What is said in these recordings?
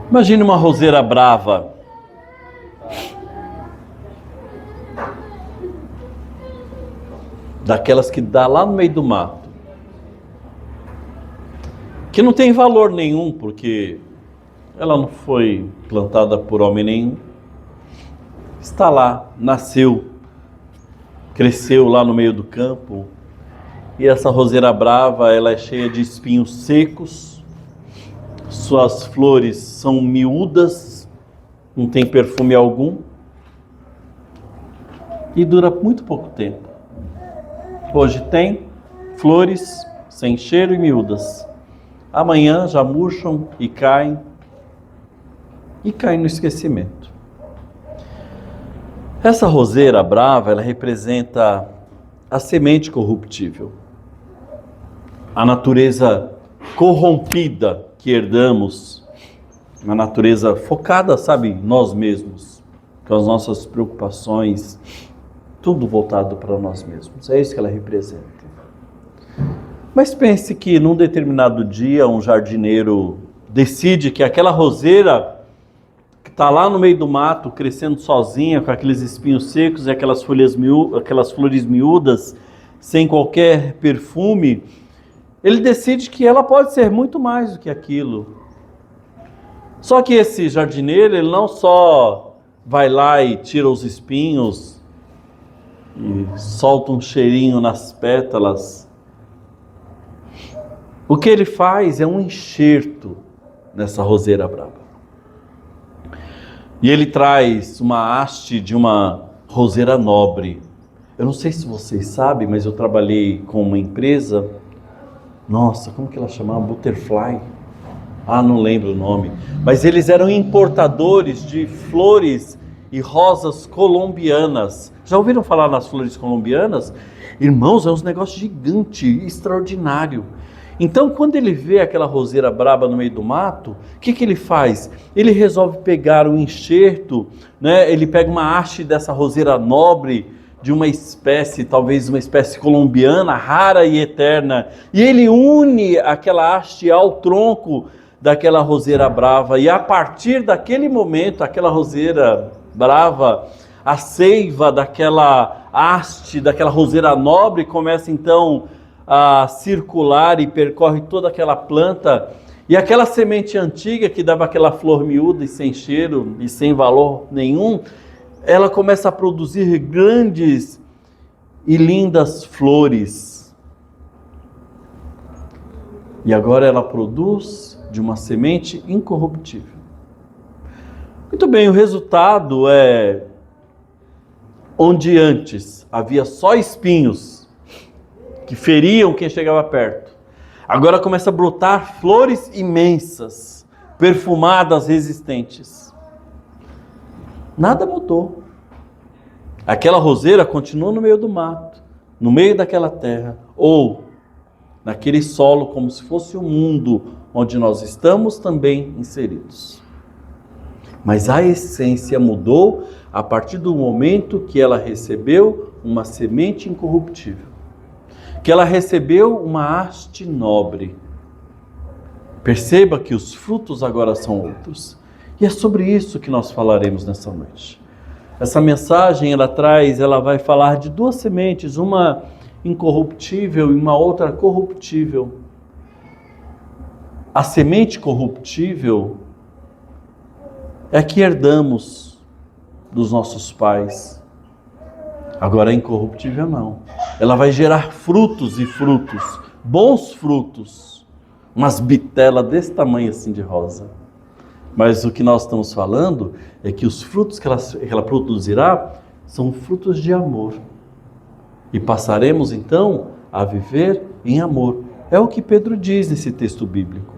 Imagine uma roseira brava. Daquelas que dá lá no meio do mato. Que não tem valor nenhum, porque ela não foi plantada por homem nenhum. Está lá, nasceu, cresceu lá no meio do campo. E essa roseira brava, ela é cheia de espinhos secos. Suas flores são miúdas, não tem perfume algum. E dura muito pouco tempo. Hoje tem flores sem cheiro e miúdas. Amanhã já murcham e caem no esquecimento. Essa roseira brava, ela representa a semente corruptível. A natureza corrompida que herdamos, uma natureza focada, sabe, em nós mesmos, com as nossas preocupações, tudo voltado para nós mesmos. É isso que ela representa. Mas pense que num determinado dia um jardineiro decide que aquela roseira que está lá no meio do mato, crescendo sozinha, com aqueles espinhos secos e aquelas flores miúdas, sem qualquer perfume, ele decide que ela pode ser muito mais do que aquilo. Só que esse jardineiro, ele não só vai lá e tira os espinhos e solta um cheirinho nas pétalas. O que ele faz é um enxerto nessa roseira brava. E ele traz uma haste de uma roseira nobre. Eu não sei se vocês sabem, mas eu trabalhei com uma empresa. Nossa, como que ela chamava? Butterfly? Não lembro o nome. Mas eles eram importadores de flores e rosas colombianas. Já ouviram falar nas flores colombianas? Irmãos, é um negócio gigante, extraordinário. Então, quando ele vê aquela roseira braba no meio do mato, o que ele faz? Ele resolve pegar o enxerto, né? Ele pega uma haste dessa roseira nobre, de uma espécie, talvez uma espécie colombiana, rara e eterna, e ele une aquela haste ao tronco daquela roseira brava, e a partir daquele momento, aquela roseira brava, a seiva daquela haste, daquela roseira nobre, começa então a circular e percorre toda aquela planta, e aquela semente antiga que dava aquela flor miúda e sem cheiro e sem valor nenhum, ela começa a produzir grandes e lindas flores. E agora ela produz de uma semente incorruptível. Muito bem, o resultado é onde antes havia só espinhos que feriam quem chegava perto. Agora começa a brotar flores imensas, perfumadas, resistentes. Nada mudou. Aquela roseira continua no meio do mato, no meio daquela terra, ou naquele solo, como se fosse o mundo onde nós estamos também inseridos. Mas a essência mudou a partir do momento que ela recebeu uma semente incorruptível, que ela recebeu uma haste nobre. Perceba que os frutos agora são outros. E é sobre isso que nós falaremos nessa noite. Essa mensagem, ela vai falar de duas sementes, uma incorruptível e uma outra corruptível. A semente corruptível é a que herdamos dos nossos pais. Agora a incorruptível não. Ela vai gerar frutos e frutos, bons frutos, umas bitelas desse tamanho assim de rosa. Mas o que nós estamos falando é que os frutos que ela produzirá são frutos de amor. E passaremos então a viver em amor. É o que Pedro diz nesse texto bíblico.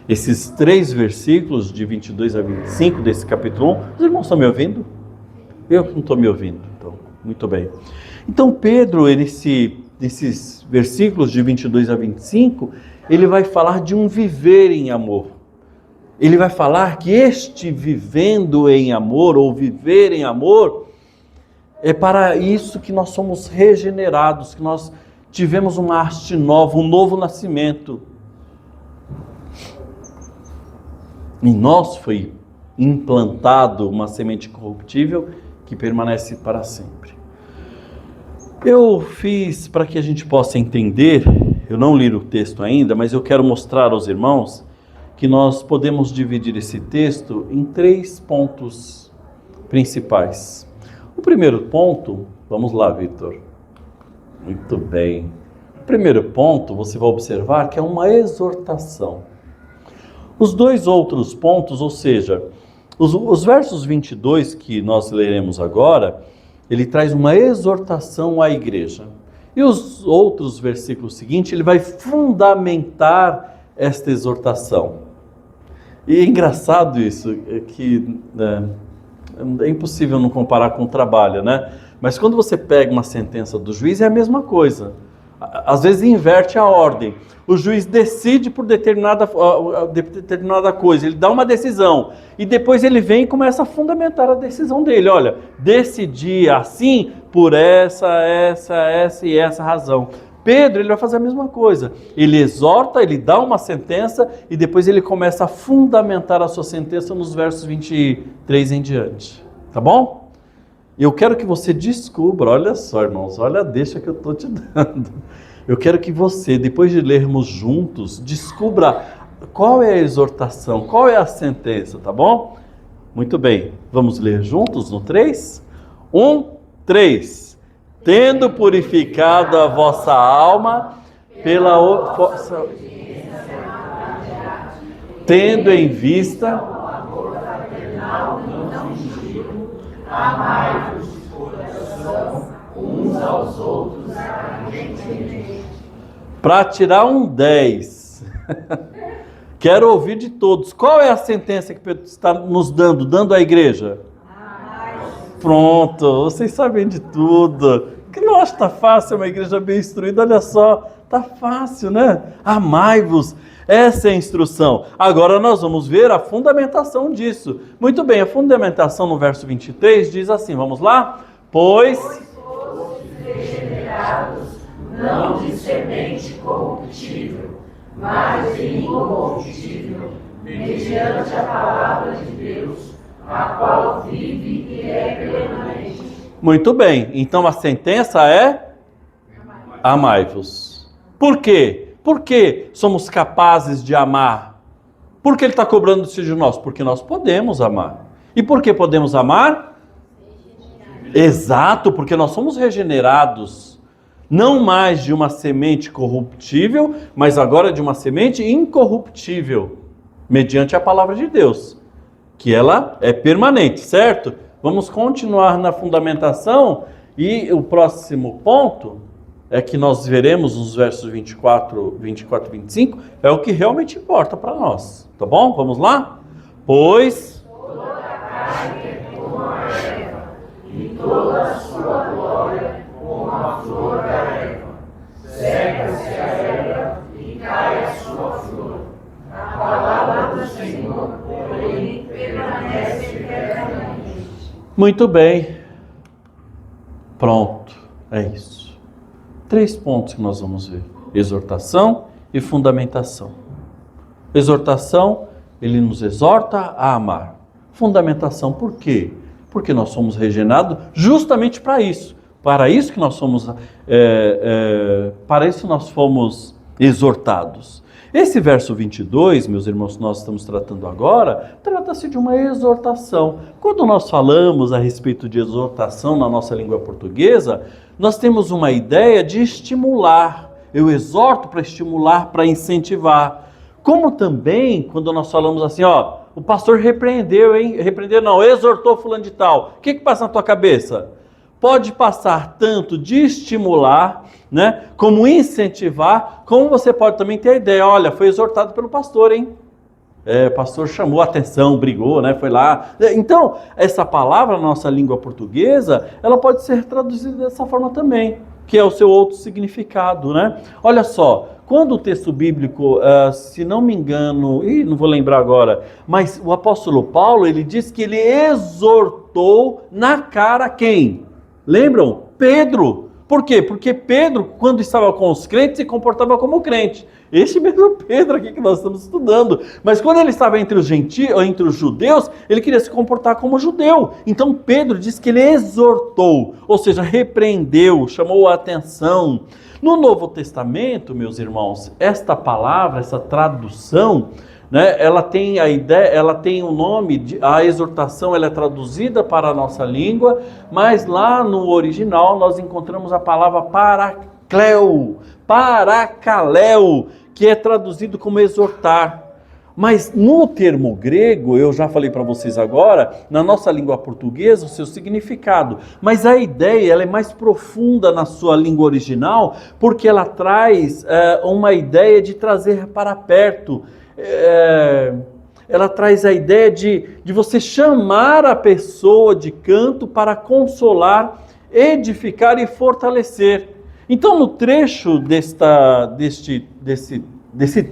Esses 3 versículos de 22 a 25 desse capítulo 1, os irmãos estão me ouvindo? Eu não estou me ouvindo, então, muito bem. Então Pedro, nesses versículos de 22 a 25, ele vai falar de um viver em amor. Ele vai falar que este vivendo em amor, ou viver em amor, é para isso que nós somos regenerados, que nós tivemos uma haste nova, um novo nascimento. Em nós foi implantado uma semente corruptível que permanece para sempre. Eu fiz para que a gente possa entender, eu não li o texto ainda, mas eu quero mostrar aos irmãos que nós podemos dividir esse texto em 3 pontos principais. O primeiro ponto, vamos lá, Vitor. Muito bem. O primeiro ponto, você vai observar que é uma exortação. Os 2 outros pontos, ou seja, os versos 22 que nós leremos agora, ele traz uma exortação à igreja. E os outros versículos seguintes, ele vai fundamentar esta exortação. E é engraçado isso, que é impossível não comparar com o trabalho, né? Mas quando você pega uma sentença do juiz, é a mesma coisa. Às vezes inverte a ordem. O juiz decide por determinada coisa, ele dá uma decisão, e depois ele vem e começa a fundamentar a decisão dele. Olha, decidi assim por essa e essa razão. Pedro, ele vai fazer a mesma coisa. Ele exorta, ele dá uma sentença, e depois ele começa a fundamentar a sua sentença nos versos 23 em diante. Tá bom? Eu quero que você descubra, olha só, irmãos, olha a deixa que eu estou te dando. Eu quero que você, depois de lermos juntos, descubra qual é a exortação, qual é a sentença, tá bom? Muito bem, vamos ler juntos no 3? 1, 3. Tendo purificado a vossa alma tendo em vista amai-vos de coração uns aos outros ardentemente. Para tirar um 10, quero ouvir de todos. Qual é a sentença que Pedro está nos dando à igreja? Pronto, vocês sabem de tudo. Que não acho que está fácil, uma igreja bem instruída, olha só, está fácil, né? Amai-vos, essa é a instrução. Agora nós vamos ver a fundamentação disso. Muito bem, a fundamentação no verso 23 diz assim, vamos lá? Pois fostes regenerados, não de semente corruptível, mas de incorruptível, mediante a palavra de Deus, a qual vive e é permanente. Muito bem, então a sentença é amai-vos. Por quê? Por que somos capazes de amar? Por que ele está cobrando isso de nós? Porque nós podemos amar. E por que podemos amar? Exato, porque nós somos regenerados. Não mais de uma semente corruptível, mas agora de uma semente incorruptível, mediante a palavra de Deus, que ela é permanente, certo? Vamos continuar na fundamentação, e o próximo ponto é que nós veremos nos versos 24 e 25, é o que realmente importa para nós, tá bom? Vamos lá? Pois toda a carne é como a erva, e toda a sua glória como a flor da erva. Seca-se a erva e cai a sua flor. A palavra do Senhor, porém, permanece eternamente. Muito bem. Pronto. É isso. 3 pontos que nós vamos ver. Exortação e fundamentação. Exortação, ele nos exorta a amar. Fundamentação, por quê? Porque nós somos regenerados justamente para isso. Para isso que nós somos, para isso nós fomos exortados. Esse verso 22, meus irmãos, que nós estamos tratando agora, trata-se de uma exortação. Quando nós falamos a respeito de exortação na nossa língua portuguesa, nós temos uma ideia de estimular. Eu exorto para estimular, para incentivar. Como também, quando nós falamos assim, ó, o pastor repreendeu, hein? Repreendeu não, exortou fulano de tal. O que passa na tua cabeça? Pode passar tanto de estimular, né, como incentivar, como você pode também ter a ideia, olha, foi exortado pelo pastor, hein? O pastor chamou a atenção, brigou, né, foi lá. Então, essa palavra na nossa língua portuguesa, ela pode ser traduzida dessa forma também, que é o seu outro significado, né? Olha só, quando o texto bíblico, se não me engano, não vou lembrar agora, mas o apóstolo Paulo, ele diz que ele exortou na cara quem? Lembram? Pedro. Por quê? Porque Pedro, quando estava com os crentes, se comportava como crente. Este mesmo Pedro aqui que nós estamos estudando. Mas quando ele estava entre os gentios, entre os judeus, ele queria se comportar como judeu. Então Pedro diz que ele exortou, ou seja, repreendeu, chamou a atenção. No Novo Testamento, meus irmãos, esta palavra, essa tradução, né, ela tem a ideia, ela tem o nome, a exortação ela é traduzida para a nossa língua, mas lá no original nós encontramos a palavra parakaleo, que é traduzido como exortar. Mas no termo grego, eu já falei para vocês agora, na nossa língua portuguesa, o seu significado. Mas a ideia ela é mais profunda na sua língua original, porque ela traz uma ideia de trazer para perto. Ela traz a ideia de você chamar a pessoa de canto para consolar, edificar e fortalecer. Então, no trecho desse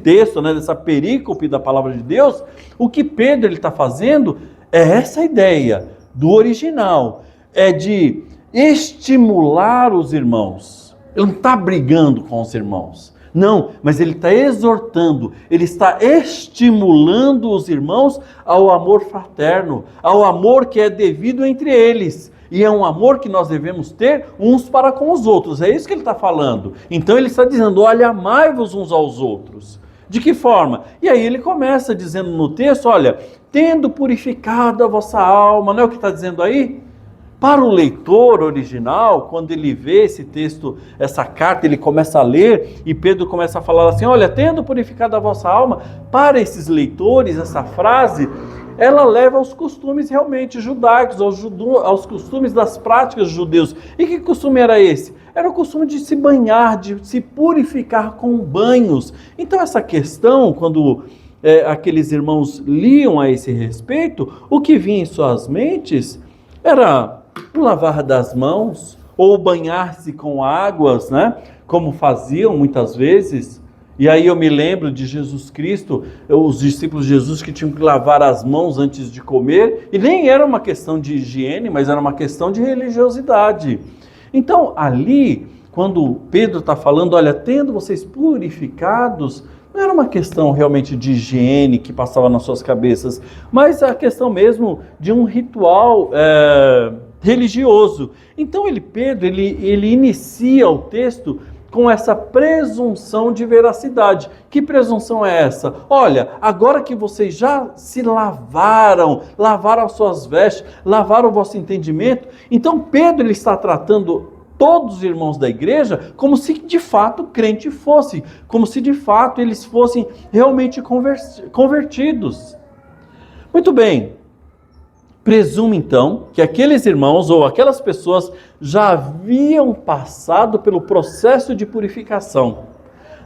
texto, né, dessa perícope da palavra de Deus, o que Pedro está fazendo é essa ideia do original, é de estimular os irmãos. Ele não está brigando com os irmãos. Não, mas ele está exortando, ele está estimulando os irmãos ao amor fraterno, ao amor que é devido entre eles. E é um amor que nós devemos ter uns para com os outros. É isso que ele está falando. Então ele está dizendo, olha, amai-vos uns aos outros. De que forma? E aí ele começa dizendo no texto, olha, tendo purificado a vossa alma. Não é o que está dizendo aí? Para o leitor original, quando ele vê esse texto, essa carta, ele começa a ler e Pedro começa a falar assim, olha, tendo purificado a vossa alma, para esses leitores, essa frase, ela leva aos costumes realmente judaicos, aos costumes das práticas dos judeus. E que costume era esse? Era o costume de se banhar, de se purificar com banhos. Então essa questão, quando aqueles irmãos liam a esse respeito, o que vinha em suas mentes era o lavar das mãos, ou banhar-se com águas, né? Como faziam muitas vezes. E aí eu me lembro de Jesus Cristo, os discípulos de Jesus que tinham que lavar as mãos antes de comer, e nem era uma questão de higiene, mas era uma questão de religiosidade. Então ali, quando Pedro está falando, olha, tendo vocês purificados, não era uma questão realmente de higiene que passava nas suas cabeças, mas a questão mesmo de um ritual religioso. Então Pedro inicia o texto com essa presunção de veracidade. Que presunção é essa? Olha, agora que vocês já se lavaram suas vestes, lavaram o vosso entendimento, então Pedro ele está tratando todos os irmãos da igreja como se de fato crente fossem, como se de fato eles fossem realmente convertidos. Muito bem, presumo então que aqueles irmãos ou aquelas pessoas já haviam passado pelo processo de purificação.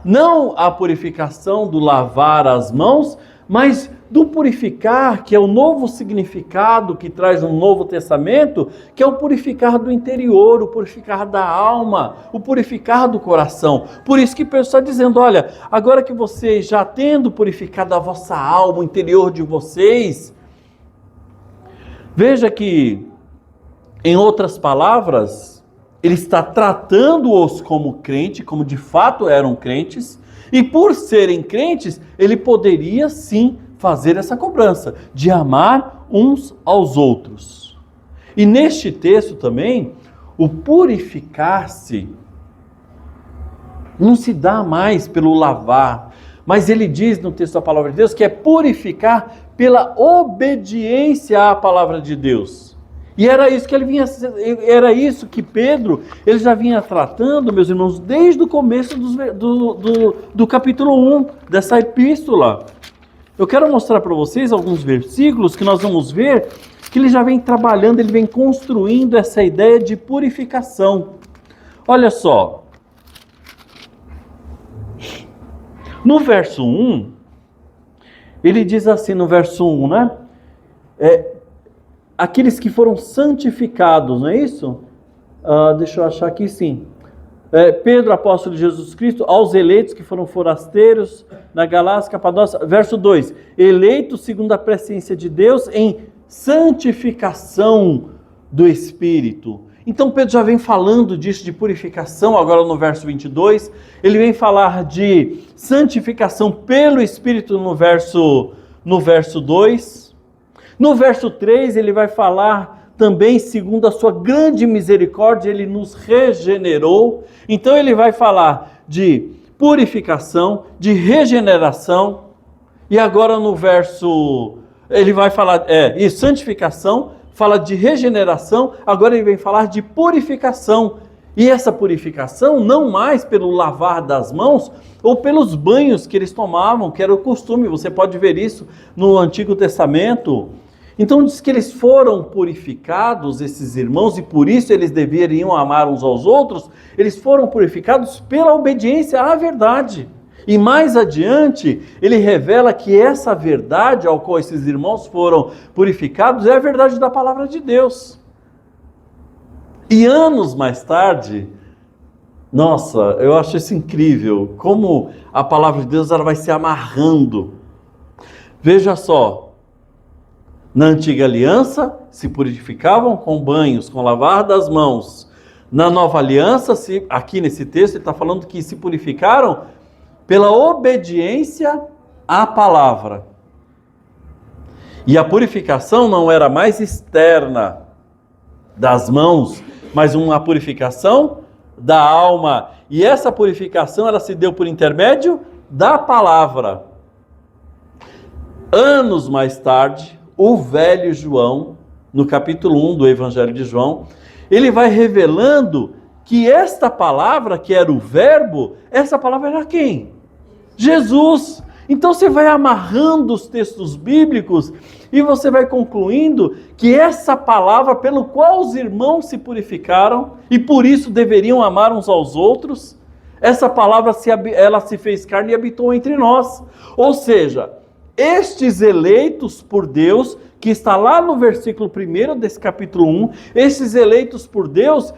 Não a purificação do lavar as mãos, mas do purificar, que é o novo significado que traz no Novo Testamento, que é o purificar do interior, o purificar da alma, o purificar do coração. Por isso que Pedro está dizendo, olha, agora que vocês já tendo purificado a vossa alma, o interior de vocês, veja que, em outras palavras, ele está tratando-os como crente, como de fato eram crentes, e por serem crentes, ele poderia sim fazer essa cobrança, de amar uns aos outros. E neste texto também, o purificar-se não se dá mais pelo lavar, mas ele diz no texto da palavra de Deus que é purificar pela obediência à palavra de Deus. E era isso que Pedro ele já vinha tratando, meus irmãos, desde o começo do capítulo 1 dessa epístola. Eu quero mostrar para vocês alguns versículos que nós vamos ver que ele já vem trabalhando, ele vem construindo essa ideia de purificação. Olha só. No verso 1, ele diz assim no verso 1, né? Aqueles que foram santificados, não é isso? Deixa eu achar aqui, sim. Pedro, apóstolo de Jesus Cristo, aos eleitos que foram forasteiros na Galácia, Capadócia. Verso 2, eleitos segundo a presciência de Deus em santificação do Espírito Então Pedro já vem falando disso, de purificação, agora no verso 22. Ele vem falar de santificação pelo Espírito no verso 2. No verso 3 ele vai falar também, segundo a sua grande misericórdia, ele nos regenerou. Então ele vai falar de purificação, de regeneração. E agora no verso, ele vai falar, santificação, fala de regeneração, agora ele vem falar de purificação. E essa purificação não mais pelo lavar das mãos ou pelos banhos que eles tomavam, que era o costume, você pode ver isso no Antigo Testamento. Então diz que eles foram purificados, esses irmãos, e por isso eles deveriam amar uns aos outros, eles foram purificados pela obediência à verdade. E mais adiante, ele revela que essa verdade ao qual esses irmãos foram purificados é a verdade da palavra de Deus. E anos mais tarde, nossa, eu acho isso incrível, como a palavra de Deus ela vai se amarrando. Veja só, na antiga aliança se purificavam com banhos, com lavar das mãos. Na nova aliança, aqui nesse texto ele está falando que se purificaram pela obediência à palavra. E a purificação não era mais externa das mãos, mas uma purificação da alma. E essa purificação ela se deu por intermédio da palavra. Anos mais tarde, o velho João, no capítulo 1 do Evangelho de João, ele vai revelando que esta palavra, que era o verbo, essa palavra era quem? Jesus. Então você vai amarrando os textos bíblicos e você vai concluindo que essa palavra pelo qual os irmãos se purificaram e por isso deveriam amar uns aos outros, essa palavra ela se fez carne e habitou entre nós. Ou seja, estes eleitos por Deus, que está lá no versículo 1 desse capítulo 1, esses eleitos por Deus,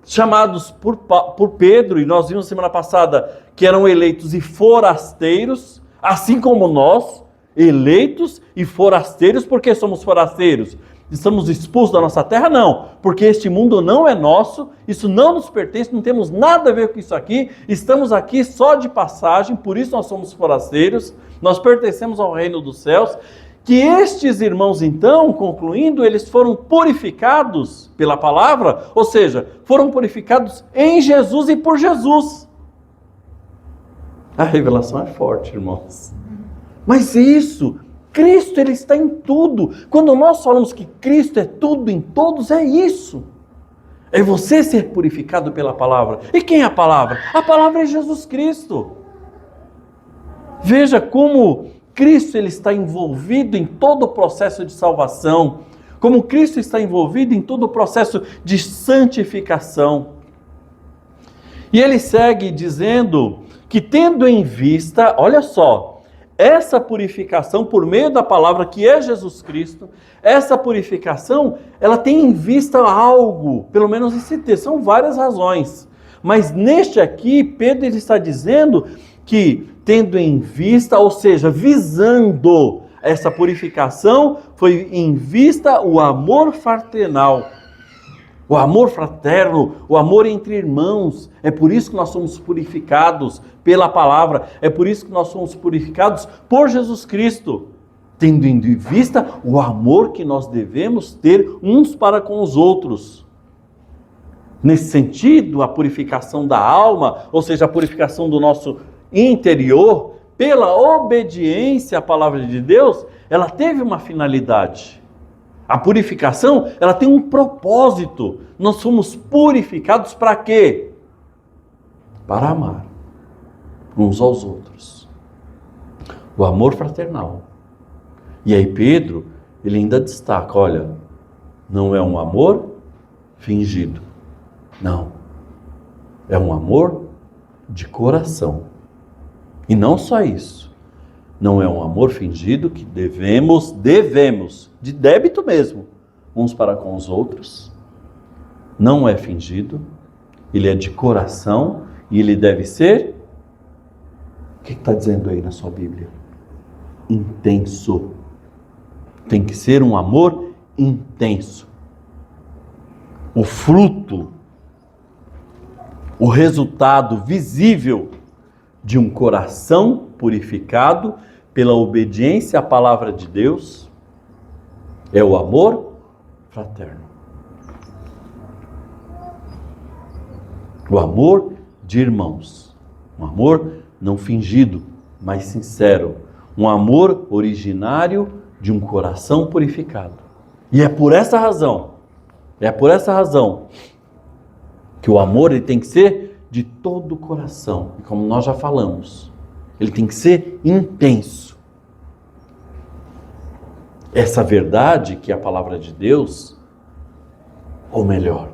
chamados por Pedro, e nós vimos semana passada que eram eleitos e forasteiros, assim como nós, eleitos e forasteiros. Porque somos forasteiros? Estamos expulsos da nossa terra? Não, porque este mundo não é nosso, isso não nos pertence, não temos nada a ver com isso aqui, estamos aqui só de passagem, por isso nós somos forasteiros, nós pertencemos ao reino dos céus. Que estes irmãos então, concluindo, eles foram purificados pela palavra, ou seja, foram purificados em Jesus e por Jesus. A revelação é forte, irmãos. Mas isso, Cristo ele está em tudo. Quando nós falamos que Cristo é tudo em todos, é isso. É você ser purificado pela palavra. E quem é a palavra? A palavra é Jesus Cristo. Veja como Cristo ele está envolvido em todo o processo de salvação, como Cristo está envolvido em todo o processo de santificação. E ele segue dizendo que tendo em vista, olha só, essa purificação por meio da palavra que é Jesus Cristo, essa purificação, ela tem em vista algo, pelo menos esse texto, são várias razões. Mas neste aqui, Pedro ele está dizendo que tendo em vista, ou seja, visando essa purificação, foi em vista o amor fraternal, o amor fraterno, o amor entre irmãos. É por isso que nós somos purificados pela palavra, é por isso que nós somos purificados por Jesus Cristo, tendo em vista o amor que nós devemos ter uns para com os outros. Nesse sentido, a purificação da alma, ou seja, a purificação do nosso interior, pela obediência à palavra de Deus, ela teve uma finalidade. A purificação, ela tem um propósito. Nós somos purificados para quê? Para amar uns aos outros. O amor fraternal. E aí Pedro, ele ainda destaca, olha, não é um amor fingido. Não. É um amor de coração. E não só isso, não é um amor fingido que devemos, de débito mesmo, uns para com os outros. Não é fingido, ele é de coração e ele deve ser, o que está dizendo aí na sua Bíblia? Intenso. Tem que ser um amor intenso. o fruto, o resultado visível de um coração purificado pela obediência à palavra de Deus é o amor fraterno. O amor de irmãos. Um amor não fingido, mas sincero. Um amor originário de um coração purificado. E é por essa razão que o amor ele tem que ser de todo o coração. E como nós já falamos, ele tem que ser intenso. Essa verdade que é a palavra de Deus, ou melhor,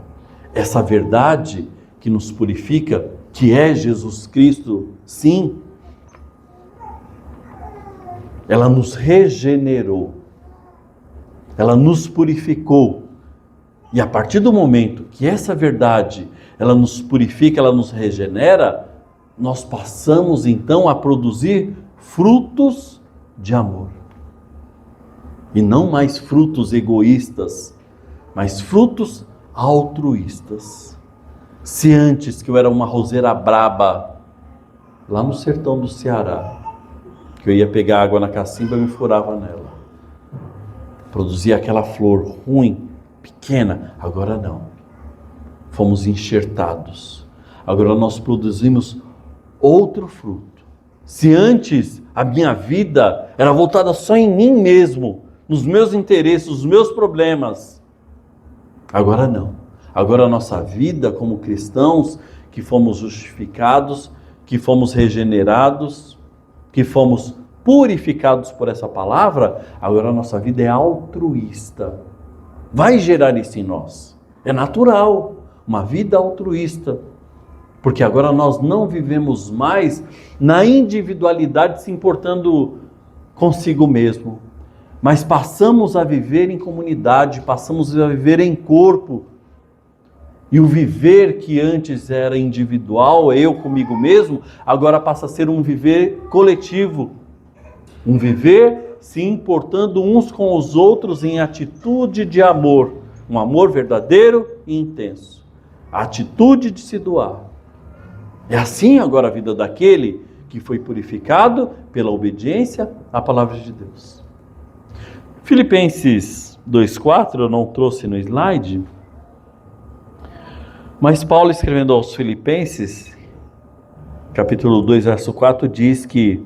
essa verdade que nos purifica, que é Jesus Cristo, sim, ela nos regenerou, ela nos purificou. E a partir do momento que essa verdade, ela nos purifica, ela nos regenera, nós passamos então a produzir frutos de amor. E não mais frutos egoístas, mas frutos altruístas. Se antes que eu era uma roseira braba, lá no sertão do Ceará, que eu ia pegar água na cacimba e me furava nela, produzia aquela flor ruim, pequena, agora não. Fomos enxertados. Agora nós produzimos outro fruto. Se antes a minha vida era voltada só em mim mesmo, nos meus interesses, nos meus problemas, agora não. Agora a nossa vida como cristãos, que fomos justificados, que fomos regenerados, que fomos purificados por essa palavra, agora a nossa vida é altruísta. Vai gerar isso em nós. É natural, uma vida altruísta. Porque agora nós não vivemos mais na individualidade se importando consigo mesmo. Mas passamos a viver em comunidade, passamos a viver em corpo. E o viver que antes era individual, eu comigo mesmo, agora passa a ser um viver coletivo. Um viver se importando uns com os outros em atitude de amor. Um amor verdadeiro e intenso. A atitude de se doar. É assim agora a vida daquele que foi purificado pela obediência à palavra de Deus. Filipenses 2,4, eu não trouxe no slide, mas Paulo escrevendo aos Filipenses, capítulo 2, verso 4, diz que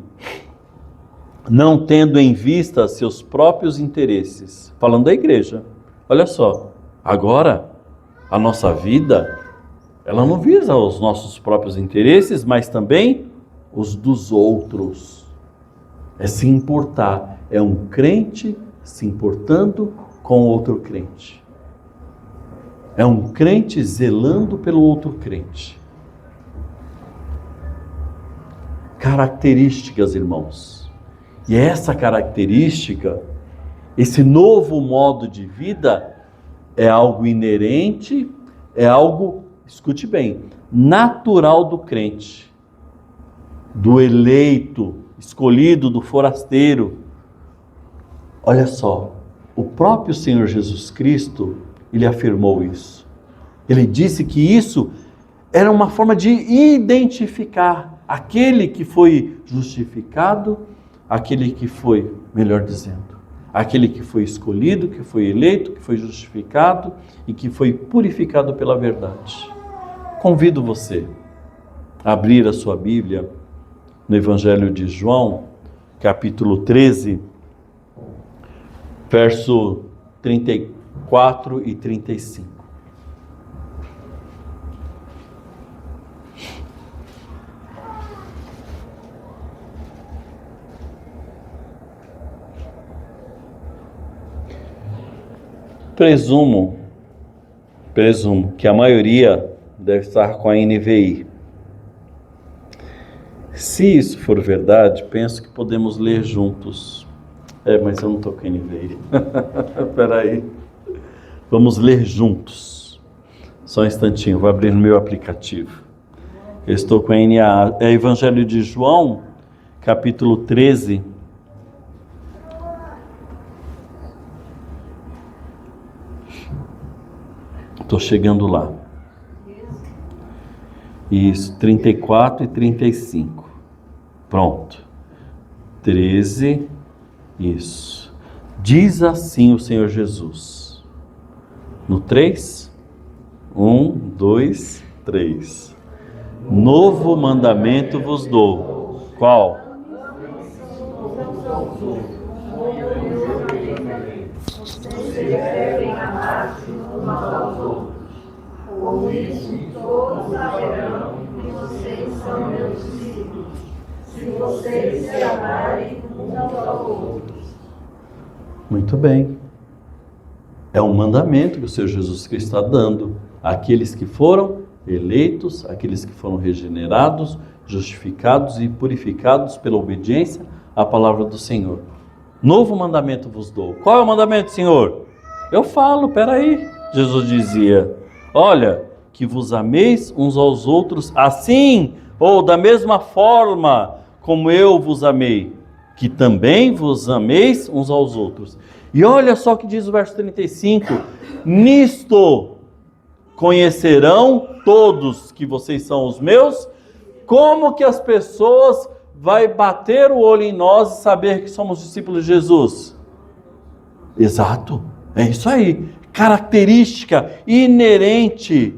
não tendo em vista seus próprios interesses, falando da igreja, olha só, agora a nossa vida, ela não visa os nossos próprios interesses, mas também os dos outros. É se importar, é um crente se importando com outro crente. É um crente zelando pelo outro crente. Características, irmãos. E essa característica, esse novo modo de vida, é algo inerente, é algo, escute bem, natural do crente, do eleito, escolhido, do forasteiro. Olha só, o próprio Senhor Jesus Cristo, ele afirmou isso. Ele disse que isso era uma forma de identificar aquele que foi justificado, aquele que foi, melhor dizendo, aquele que foi escolhido, que foi eleito, que foi justificado e que foi purificado pela verdade. Convido você a abrir a sua Bíblia no Evangelho de João, capítulo 13, verso 34 e 35. Presumo que a maioria deve estar com a NVI. Se isso for verdade, penso que podemos ler juntos. Mas eu não estou com a NVI. Espera aí. Vamos ler juntos. Só um instantinho, vou abrir no meu aplicativo. Eu estou com a NA. É Evangelho de João, capítulo 13. Estou chegando lá. Isso, 34 e 35. Pronto. 13. Isso. Diz assim o Senhor Jesus. No 3. 1, 2, 3. Novo mandamento vos dou. Qual? Vocês devem amar-se uns aos outros. Por isso todos saberão que vocês são meus discípulos, se vocês se amarem uns aos outros. Muito bem. É um mandamento que o Senhor Jesus Cristo está dando àqueles que foram eleitos, àqueles que foram regenerados, justificados e purificados pela obediência à palavra do Senhor. Novo mandamento vos dou. Qual é o mandamento, Senhor? Eu falo, peraí. Jesus dizia, olha, que vos ameis uns aos outros assim, ou da mesma forma como eu vos amei, que também vos ameis uns aos outros. E olha só o que diz o verso 35, nisto conhecerão todos que vocês são os meus. Como que as pessoas vai bater o olho em nós e saber que somos discípulos de Jesus? Exato, é isso aí. Característica inerente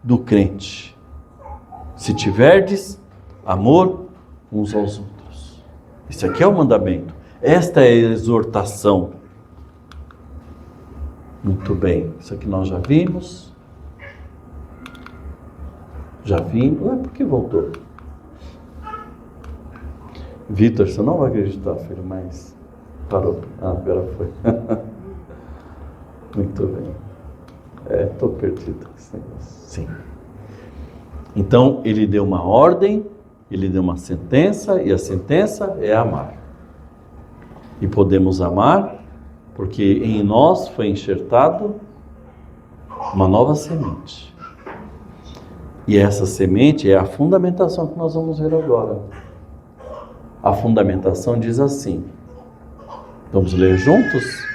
do crente. Se tiverdes amor uns aos outros. Isso aqui é o mandamento. Esta é a exortação. Muito bem, isso aqui nós já vimos. Já vimos. Ué, por que voltou? Vitor, você não vai acreditar, filho, mas parou. Ah, agora foi. Muito bem. Estou perdido. Sim. Então, ele deu uma ordem, ele deu uma sentença, e a sentença é amar. E podemos amar, porque em nós foi enxertado uma nova semente. E essa semente é a fundamentação que nós vamos ver agora. A fundamentação diz assim, vamos ler juntos?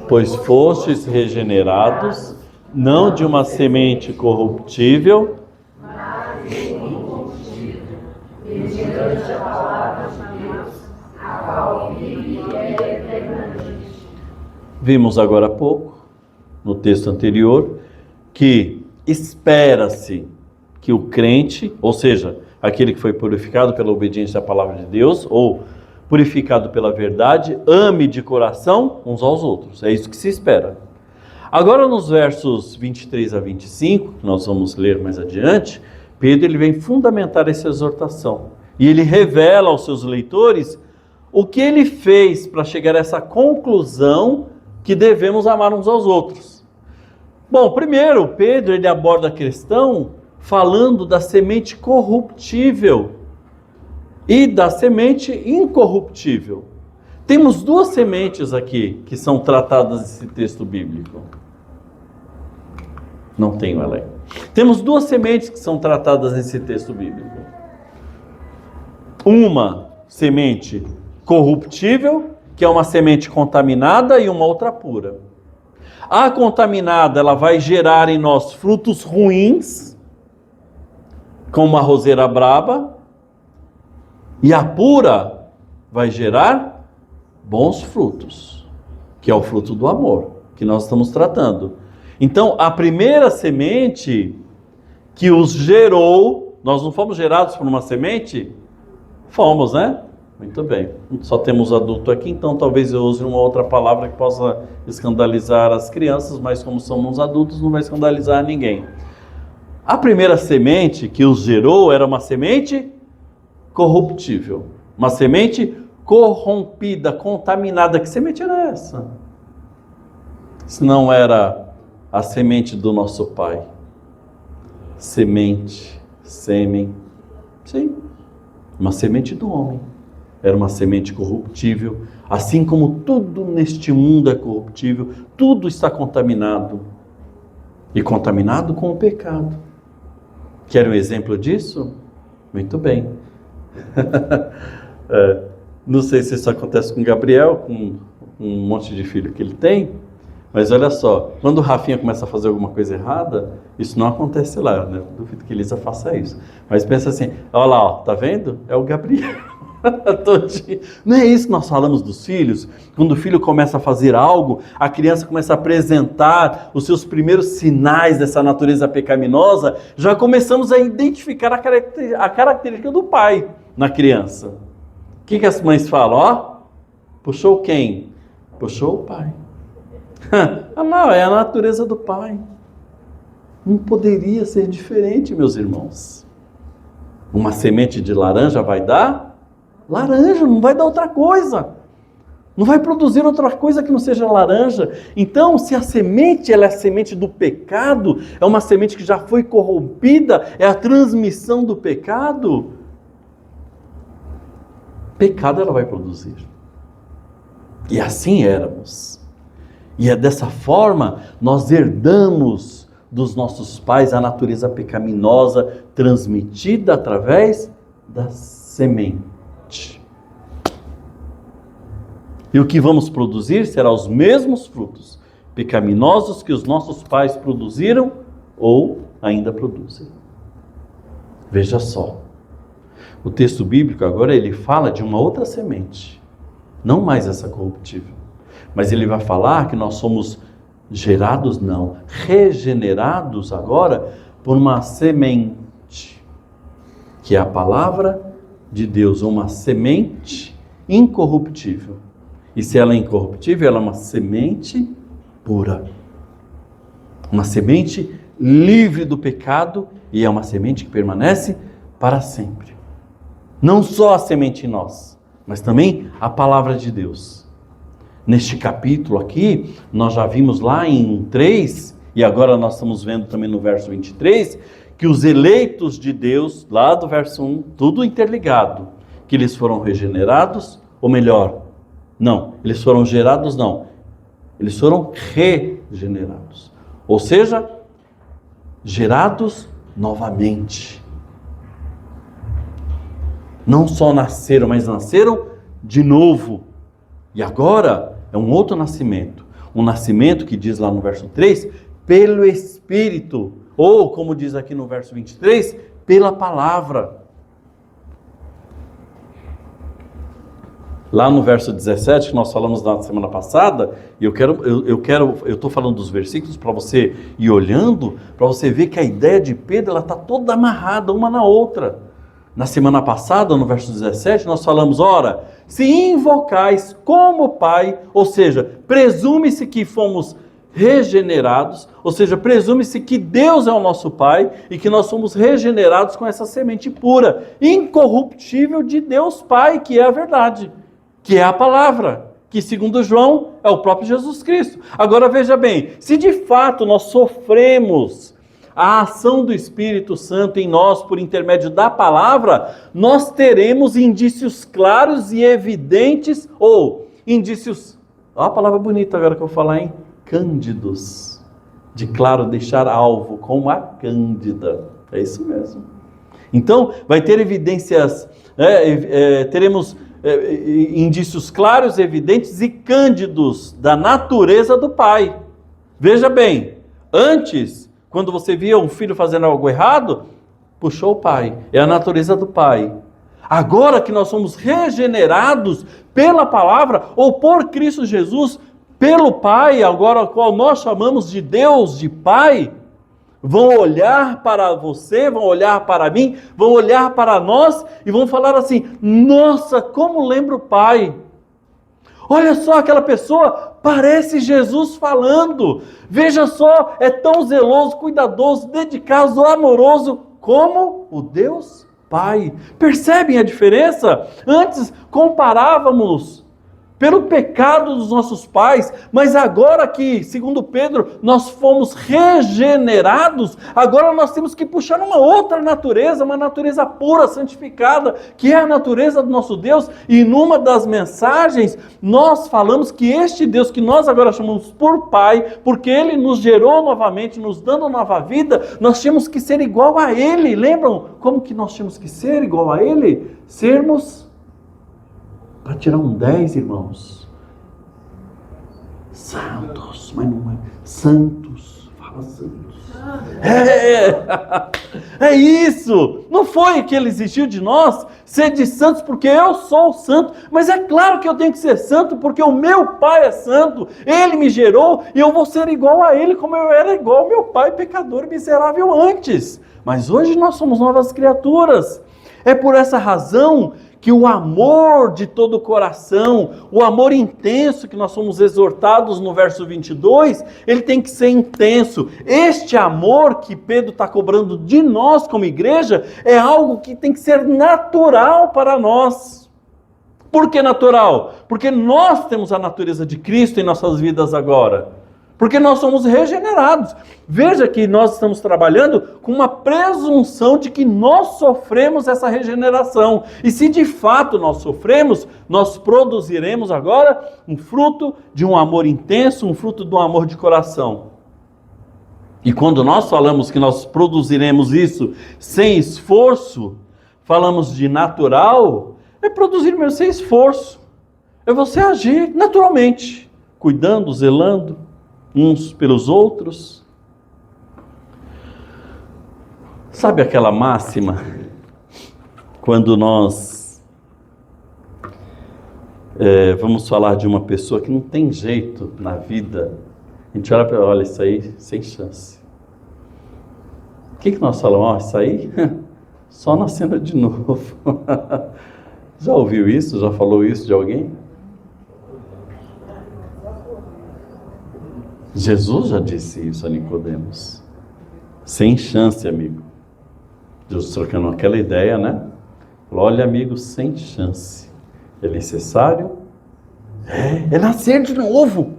Pois fostes regenerados, não de uma semente corruptível, mas incorruptível, mediante a palavra de Deus, a qual vive e é eternamente. Vimos agora há pouco, no texto anterior, que espera-se que o crente, ou seja, aquele que foi purificado pela obediência à palavra de Deus, ou purificado pela verdade, ame de coração uns aos outros. É isso que se espera. Agora nos versos 23 a 25, que nós vamos ler mais adiante, Pedro ele vem fundamentar essa exortação. E ele revela aos seus leitores o que ele fez para chegar a essa conclusão que devemos amar uns aos outros. Bom, primeiro, Pedro ele aborda a questão falando da semente corruptível e da semente incorruptível. Temos duas sementes aqui que são tratadas nesse texto bíblico. Não tenho ela aí. Temos duas sementes que são tratadas nesse texto bíblico. Uma semente corruptível, que é uma semente contaminada, e uma outra pura. A contaminada, ela vai gerar em nós frutos ruins, como uma roseira braba, e a pura vai gerar bons frutos, que é o fruto do amor, que nós estamos tratando. Então, a primeira semente que os gerou, nós não fomos gerados por uma semente? Fomos, né? Muito bem. Só temos adulto aqui, então talvez eu use uma outra palavra que possa escandalizar as crianças, mas como somos adultos, não vai escandalizar ninguém. A primeira semente que os gerou era uma semente corruptível, uma semente corrompida, contaminada. Que semente era essa? Se não era a semente do nosso pai. Semente, sêmen, sim, uma semente do homem. Era uma semente corruptível, assim como tudo neste mundo é corruptível, tudo está contaminado, e contaminado com o pecado. Quer um exemplo disso? Muito bem. Não sei se isso acontece com Gabriel, com um monte de filho que ele tem, Mas olha só, quando o Rafinha começa a fazer alguma coisa errada, isso não acontece lá, né? Eu duvido que Elisa faça isso. Mas pensa assim, olha lá, ó, tá vendo? É o Gabriel. Não é isso que nós falamos dos filhos? Quando o filho começa a fazer algo, a criança começa a apresentar os seus primeiros sinais dessa natureza pecaminosa, já começamos a identificar a característica do pai na criança. O que as mães falam? Ó, puxou quem? Puxou o pai. Não, é a natureza do pai. Não poderia ser diferente, meus irmãos. Uma semente de laranja vai dar laranja, não vai dar outra coisa. Não vai produzir outra coisa que não seja laranja. Então, se a semente ela é a semente do pecado, é uma semente que já foi corrompida, é a transmissão do pecado, pecado ela vai produzir. E assim éramos. E é dessa forma nós herdamos dos nossos pais a natureza pecaminosa transmitida através da semente. E o que vamos produzir será os mesmos frutos pecaminosos que os nossos pais produziram ou ainda produzem. Veja só. O texto bíblico agora ele fala de uma outra semente, não mais essa corruptível. Mas ele vai falar que nós somos gerados, não, regenerados agora por uma semente, que é a palavra de Deus, uma semente incorruptível. E se ela é incorruptível, ela é uma semente pura. Uma semente livre do pecado e é uma semente que permanece para sempre. Não só a semente em nós, mas também a palavra de Deus. Neste capítulo aqui, nós já vimos lá em 3, e agora nós estamos vendo também no verso 23, que os eleitos de Deus, lá do verso 1, tudo interligado, que eles foram regenerados, ou melhor, não, eles foram gerados não, eles foram regenerados. Ou seja, gerados novamente. Não só nasceram, mas nasceram de novo. E agora é um outro nascimento. Um nascimento que diz lá no verso 3, pelo Espírito. Ou, como diz aqui no verso 23, pela palavra. Lá no verso 17, que nós falamos na semana passada, e eu estou falando dos versículos para você ir olhando, para você ver que a ideia de Pedro ela está toda amarrada uma na outra. Na semana passada, no verso 17, nós falamos, ora, se invocais como Pai, ou seja, presume-se que fomos regenerados, ou seja, presume-se que Deus é o nosso Pai e que nós somos regenerados com essa semente pura, incorruptível de Deus Pai, que é a verdade, que é a palavra, que segundo João é o próprio Jesus Cristo. Agora veja bem, se de fato nós sofremos a ação do Espírito Santo em nós por intermédio da palavra, nós teremos indícios claros e evidentes, ou indícios, olha a palavra bonita agora que eu vou falar, hein? Cândidos, de claro deixar alvo, como a cândida, é isso mesmo. Então, vai ter evidências, teremos indícios claros, evidentes e cândidos da natureza do Pai. Veja bem, antes, quando você via um filho fazendo algo errado, puxou o pai, é a natureza do pai. Agora que nós somos regenerados pela palavra, ou por Cristo Jesus, pelo Pai, agora o qual nós chamamos de Deus, de Pai, vão olhar para você, vão olhar para mim, vão olhar para nós e vão falar assim, nossa, como lembra o Pai. Olha só, aquela pessoa parece Jesus falando. Veja só, é tão zeloso, cuidadoso, dedicado, amoroso, como o Deus Pai. Percebem a diferença? Antes comparávamos pelo pecado dos nossos pais, mas agora que, segundo Pedro, nós fomos regenerados, agora nós temos que puxar uma outra natureza, uma natureza pura, santificada, que é a natureza do nosso Deus, e numa das mensagens, nós falamos que este Deus que nós agora chamamos por Pai, porque Ele nos gerou novamente, nos dando nova vida, nós tínhamos que ser igual a Ele. Lembram como que nós tínhamos que ser igual a Ele? Sermos, para tirar um 10, irmãos, santos, mas não é santos, fala santos. É isso, não foi que ele exigiu de nós ser de santos porque eu sou santo, mas é claro que eu tenho que ser santo porque o meu pai é santo, ele me gerou e eu vou ser igual a ele como eu era igual ao meu pai pecador e miserável antes, mas hoje nós somos novas criaturas. É por essa razão que o amor de todo o coração, o amor intenso que nós somos exortados no verso 22, ele tem que ser intenso. Este amor que Pedro está cobrando de nós como igreja, é algo que tem que ser natural para nós. Por que natural? Porque nós temos a natureza de Cristo em nossas vidas agora. Porque nós somos regenerados. Veja que nós estamos trabalhando com uma presunção de que nós sofremos essa regeneração. E se de fato nós sofremos, nós produziremos agora um fruto de um amor intenso, um fruto de um amor de coração. E quando nós falamos que nós produziremos isso sem esforço, falamos de natural, é produzir mesmo sem esforço. É você agir naturalmente, cuidando, zelando uns pelos outros. Sabe aquela máxima? Quando nós vamos falar de uma pessoa que não tem jeito na vida, a gente olha para ela, olha, isso aí, sem chance. O que nós falamos? Isso aí, só nascendo de novo. Já ouviu isso? Já falou isso de alguém? Jesus já disse isso a Nicodemos. Sem chance, amigo. Jesus trocando aquela ideia, né? Olha, amigo, sem chance. É necessário? É nascer de novo.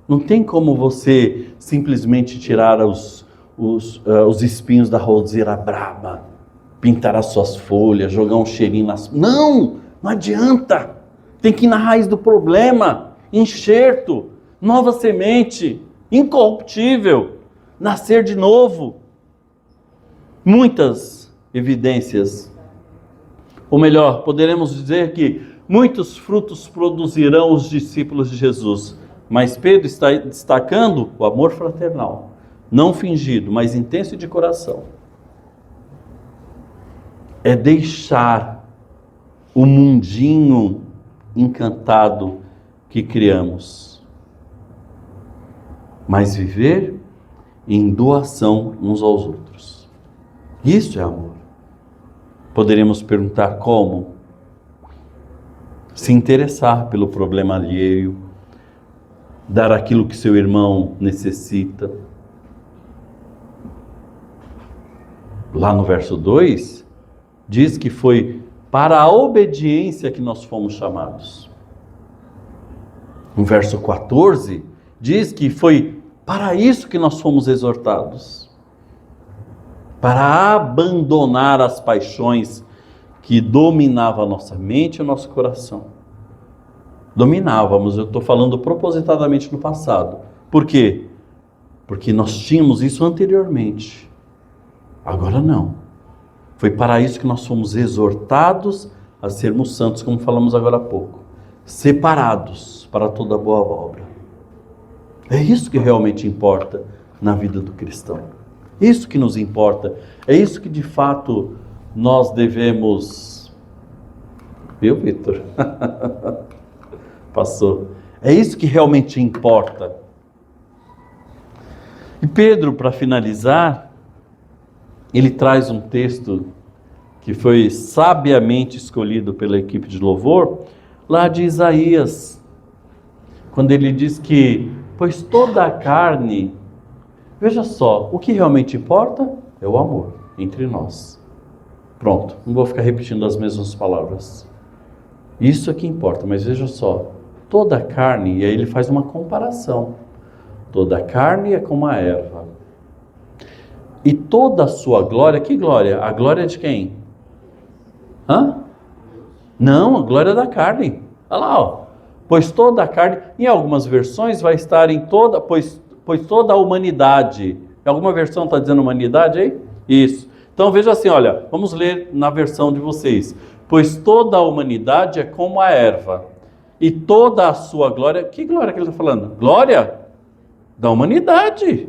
Não tem como você simplesmente tirar os espinhos da roseira braba, pintar as suas folhas, jogar um cheirinho nas... Não adianta. Tem que ir na raiz do problema. Enxerto, nova semente, incorruptível, nascer de novo. Muitas evidências, ou melhor, poderemos dizer que muitos frutos produzirão os discípulos de Jesus, mas Pedro está destacando o amor fraternal, não fingido, mas intenso e de coração. É deixar o mundinho encantado que criamos, mas viver em doação uns aos outros. Isso é amor. Poderíamos perguntar como? Se interessar pelo problema alheio, dar aquilo que seu irmão necessita. Lá no verso 2, diz que foi para a obediência que nós fomos chamados. No verso 14, diz que foi para isso que nós fomos exortados. Para abandonar as paixões que dominavam a nossa mente e o nosso coração. Dominávamos, eu estou falando propositadamente no passado. Por quê? Porque nós tínhamos isso anteriormente. Agora não. Foi para isso que nós fomos exortados a sermos santos, como falamos agora há pouco. Separados para toda boa obra. É isso que realmente importa na vida do cristão. Isso que nos importa. É isso que de fato nós devemos... Viu, Vitor? Passou. É isso que realmente importa. E Pedro, para finalizar, ele traz um texto que foi sabiamente escolhido pela equipe de louvor, lá de Isaías, quando ele diz que, pois toda a carne, veja só, o que realmente importa é o amor entre nós. Pronto, não vou ficar repetindo as mesmas palavras. Isso é que importa, mas veja só, toda a carne, e aí ele faz uma comparação. Toda a carne é como a erva. E toda a sua glória, que glória? A glória de quem? Não, a glória da carne. Olha lá, ó. Pois toda a carne, em algumas versões vai estar em toda, pois toda a humanidade. Em alguma versão está dizendo humanidade aí? Isso. Então veja assim, olha, vamos ler na versão de vocês. Pois toda a humanidade é como a erva, e toda a sua glória, que glória que ele está falando? Glória? Da humanidade.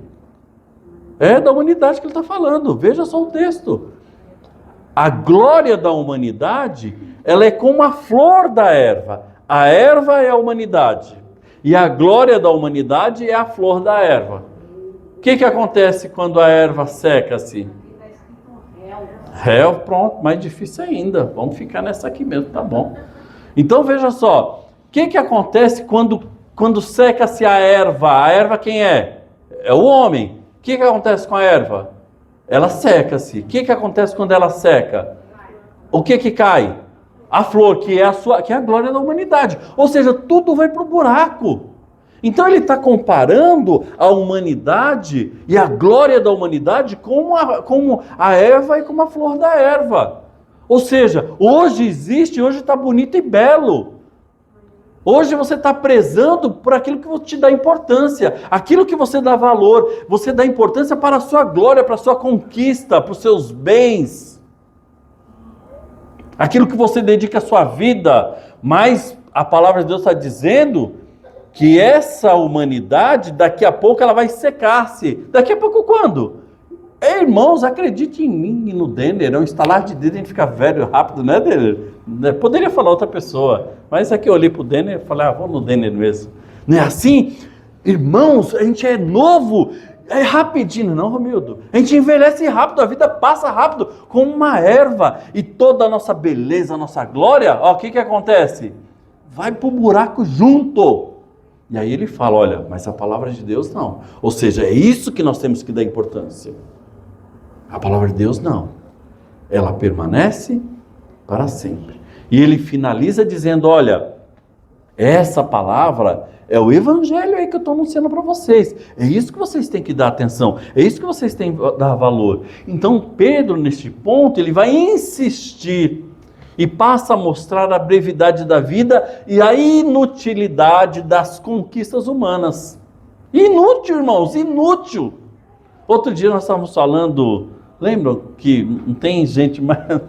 É da humanidade que ele está falando. Veja só o texto. A glória da humanidade, ela é como a flor da erva. A erva é a humanidade. E a glória da humanidade é a flor da erva. O que acontece quando a erva seca-se? Réu, pronto, mais difícil ainda. Vamos ficar nessa aqui mesmo, tá bom. Então veja só. O que acontece quando seca-se a erva? A erva quem é? É o homem. O que acontece com a erva? Ela seca-se. O que acontece quando ela seca? O que cai? A flor, que é a glória da humanidade. Ou seja, tudo vai para o buraco. Então ele está comparando a humanidade e a glória da humanidade como a erva e como a flor da erva. Ou seja, hoje está bonito e belo. Hoje você está prezando por aquilo que te dá importância, aquilo que você dá valor, você dá importância para a sua glória, para a sua conquista, para os seus bens. Aquilo que você dedica a sua vida, mas a palavra de Deus está dizendo que essa humanidade, daqui a pouco ela vai secar-se. Daqui a pouco quando? Irmãos, acredite em mim e no Denner, é um estalar de dedo, a gente fica velho rápido, né, Denner? Poderia falar outra pessoa, mas aqui eu olhei para o Denner e falei, vou no Denner mesmo. Não é assim? Irmãos, a gente é novo, é rapidinho, não, Romildo? A gente envelhece rápido, a vida passa rápido, como uma erva, e toda a nossa beleza, a nossa glória, o que acontece? Vai para o buraco junto. E aí ele fala, olha, mas a palavra de Deus não. Ou seja, é isso que nós temos que dar importância. A palavra de Deus não. Ela permanece para sempre. E ele finaliza dizendo, olha, essa palavra é o evangelho aí que eu estou anunciando para vocês. É isso que vocês têm que dar atenção. É isso que vocês têm que dar valor. Então Pedro, neste ponto, ele vai insistir e passa a mostrar a brevidade da vida e a inutilidade das conquistas humanas. Inútil, irmãos, inútil. Outro dia nós estávamos falando, lembram que não tem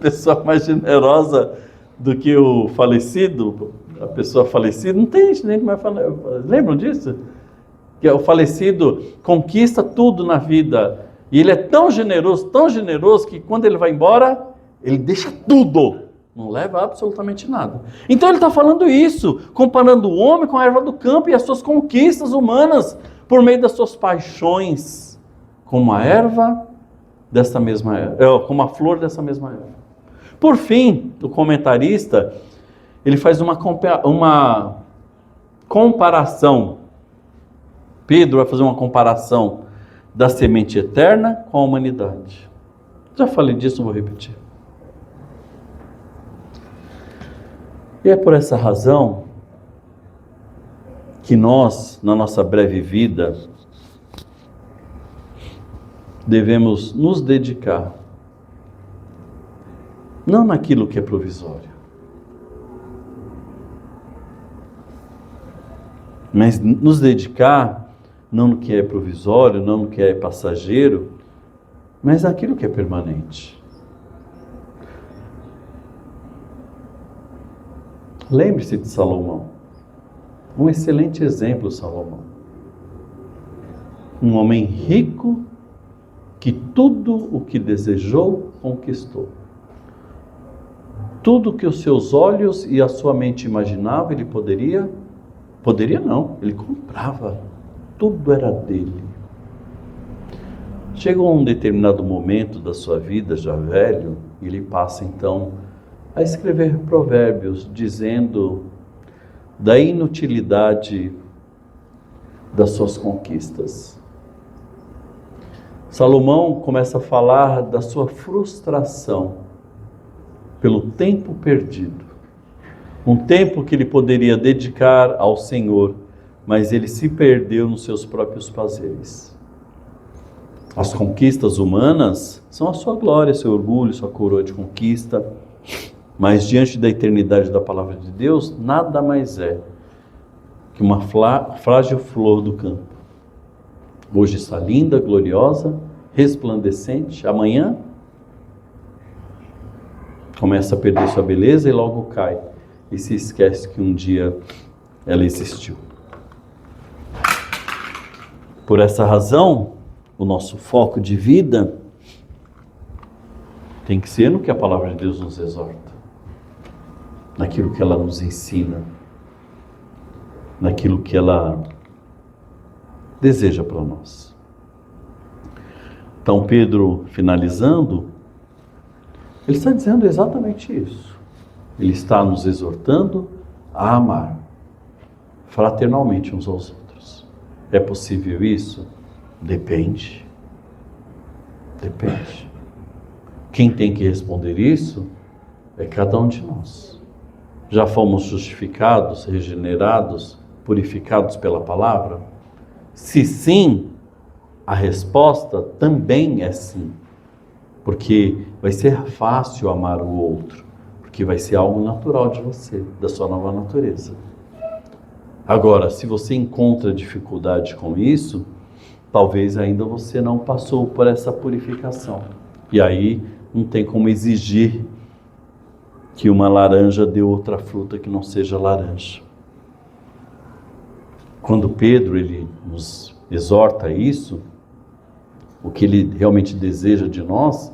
pessoa mais generosa do que o falecido, a pessoa falecida? Não tem gente mais lembram disso? Que o falecido conquista tudo na vida e ele é tão generoso que quando ele vai embora, ele deixa tudo. Não leva absolutamente nada. Então ele está falando isso, comparando o homem com a erva do campo e as suas conquistas humanas por meio das suas paixões, como a erva dessa mesma erva, como a flor dessa mesma erva. Por fim, o comentarista, ele faz uma comparação. Pedro vai fazer uma comparação da semente eterna com a humanidade. Já falei disso, não vou repetir. E é por essa razão que nós, na nossa breve vida, devemos nos dedicar, não naquilo que é provisório, mas nos dedicar não no que é provisório, não no que é passageiro, mas naquilo que é permanente. Lembre-se de Salomão, um excelente exemplo, Salomão. Um homem rico que tudo o que desejou, conquistou. Tudo que os seus olhos e a sua mente imaginavam, ele poderia não, ele comprava. Tudo era dele. Chegou um determinado momento da sua vida, já velho, e ele passa então a escrever provérbios, dizendo da inutilidade das suas conquistas. Salomão começa a falar da sua frustração pelo tempo perdido. Um tempo que ele poderia dedicar ao Senhor, mas ele se perdeu nos seus próprios prazeres. As conquistas humanas são a sua glória, seu orgulho, sua coroa de conquista. Mas diante da eternidade da palavra de Deus, nada mais é que uma frágil flor do campo. Hoje está linda, gloriosa, resplandecente. Amanhã começa a perder sua beleza e logo cai. E se esquece que um dia ela existiu. Por essa razão, o nosso foco de vida tem que ser no que a palavra de Deus nos exorta, naquilo que ela nos ensina, naquilo que ela deseja para nós. Então Pedro, finalizando, ele está dizendo exatamente isso. Ele está nos exortando a amar fraternalmente uns aos outros. É possível isso? Depende. Depende. Quem tem que responder isso é cada um de nós. Já fomos justificados, regenerados, purificados pela palavra? Se sim, a resposta também é sim. Porque vai ser fácil amar o outro, porque vai ser algo natural de você, da sua nova natureza. Agora, se você encontra dificuldade com isso, talvez ainda você não passou por essa purificação. E aí não tem como exigir que uma laranja dê outra fruta que não seja laranja. Quando Pedro ele nos exorta a isso, o que ele realmente deseja de nós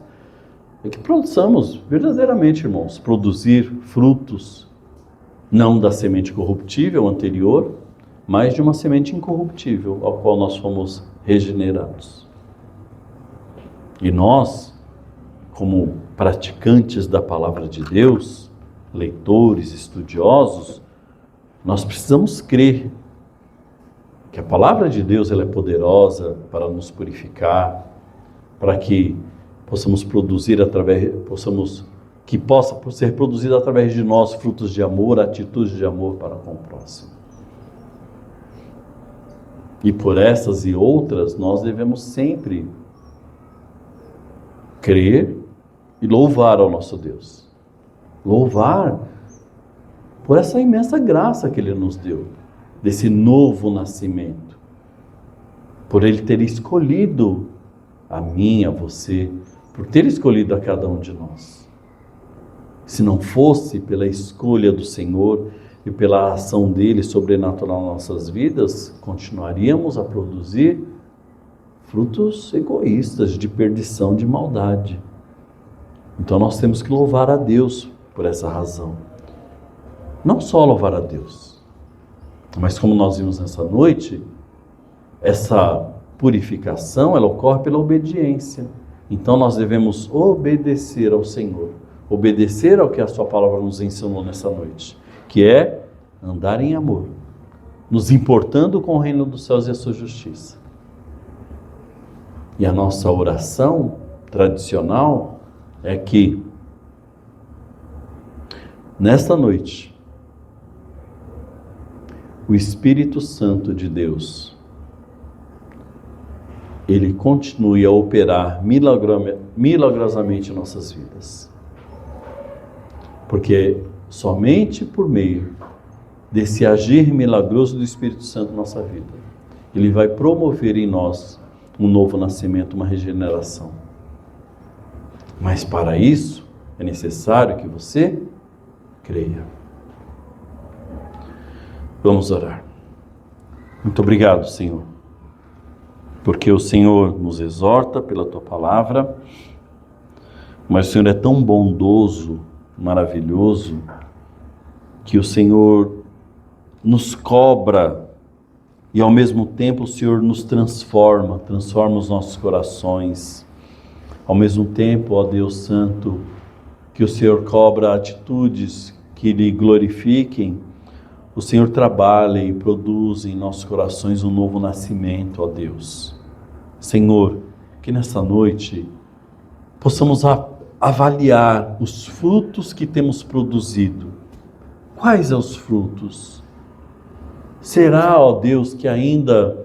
é que possamos verdadeiramente, irmãos, produzir frutos, não da semente corruptível anterior, mas de uma semente incorruptível, ao qual nós fomos regenerados. E nós, como praticantes da palavra de Deus, leitores, estudiosos, nós precisamos crer que a palavra de Deus ela é poderosa para nos purificar, para que possamos produzir que possa ser produzido através de nós frutos de amor, atitudes de amor para com o próximo. E por essas e outras, nós devemos sempre crer e louvar ao nosso Deus. Louvar por essa imensa graça que Ele nos deu, desse novo nascimento. Por Ele ter escolhido a mim, a você, por ter escolhido a cada um de nós. Se não fosse pela escolha do Senhor e pela ação dele sobrenatural nas nossas vidas, continuaríamos a produzir frutos egoístas, de perdição, de maldade. Então nós temos que louvar a Deus por essa razão. Não só louvar a Deus, mas como nós vimos nessa noite, essa purificação ela ocorre pela obediência. Então nós devemos obedecer ao Senhor, obedecer ao que a sua palavra nos ensinou nessa noite, que é andar em amor, nos importando com o reino dos céus e a sua justiça. E a nossa oração tradicional é que, nesta noite, o Espírito Santo de Deus, ele continue a operar milagrosamente em nossas vidas. Porque somente por meio desse agir milagroso do Espírito Santo em nossa vida, ele vai promover em nós um novo nascimento, uma regeneração. Mas para isso, é necessário que você creia. Vamos orar. Muito obrigado, Senhor, porque o Senhor nos exorta pela Tua palavra, mas o Senhor é tão bondoso, maravilhoso, que o Senhor nos cobra e ao mesmo tempo o Senhor nos transforma os nossos corações. Ao mesmo tempo, ó Deus Santo, que o Senhor cobra atitudes que lhe glorifiquem, o Senhor trabalha e produz em nossos corações um novo nascimento, ó Deus. Senhor, que nessa noite possamos avaliar os frutos que temos produzido. Quais são os frutos? Será, ó Deus, que ainda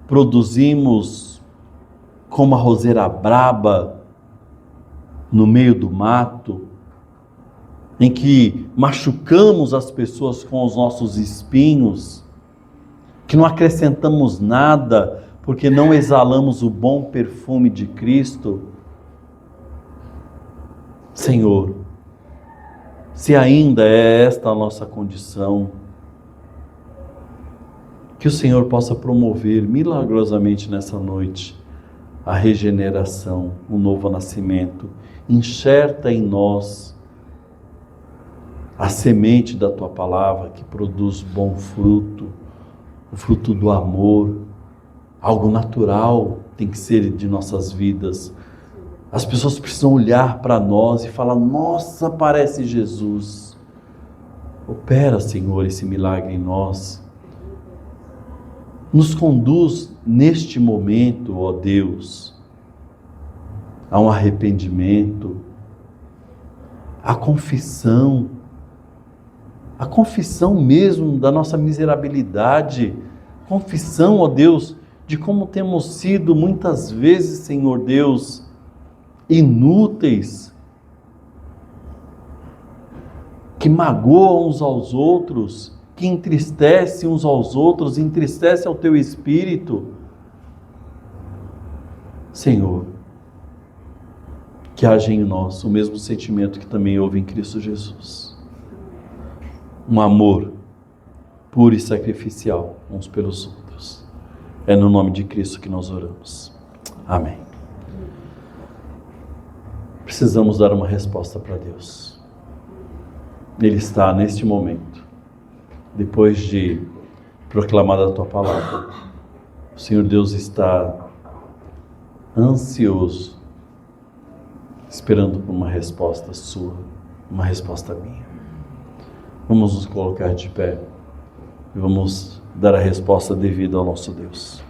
produzimos como a roseira braba no meio do mato, em que machucamos as pessoas com os nossos espinhos, que não acrescentamos nada, porque não exalamos o bom perfume de Cristo? Senhor, se ainda é esta a nossa condição, Que o Senhor possa promover milagrosamente nessa noite a regeneração, o novo nascimento. Enxerta em nós a semente da Tua palavra que produz bom fruto, o fruto do amor. Algo natural tem que ser de nossas vidas. As pessoas precisam olhar para nós e falar: nossa, parece Jesus. Opera, Senhor, esse milagre em nós. Nos conduz neste momento, ó Deus, a um arrependimento, a confissão mesmo da nossa miserabilidade, confissão, ó Deus, de como temos sido muitas vezes, Senhor Deus, inúteis, que magoam uns aos outros, que entristece uns aos outros, entristece ao Teu Espírito. Senhor, que haja em nós o mesmo sentimento que também houve em Cristo Jesus. Um amor puro e sacrificial uns pelos outros. É no nome de Cristo que nós oramos. Amém. Precisamos dar uma resposta para Deus. Ele está neste momento, depois de proclamar a Tua palavra, o Senhor Deus está ansioso, esperando por uma resposta sua, uma resposta minha. Vamos nos colocar de pé e vamos dar a resposta devida ao nosso Deus.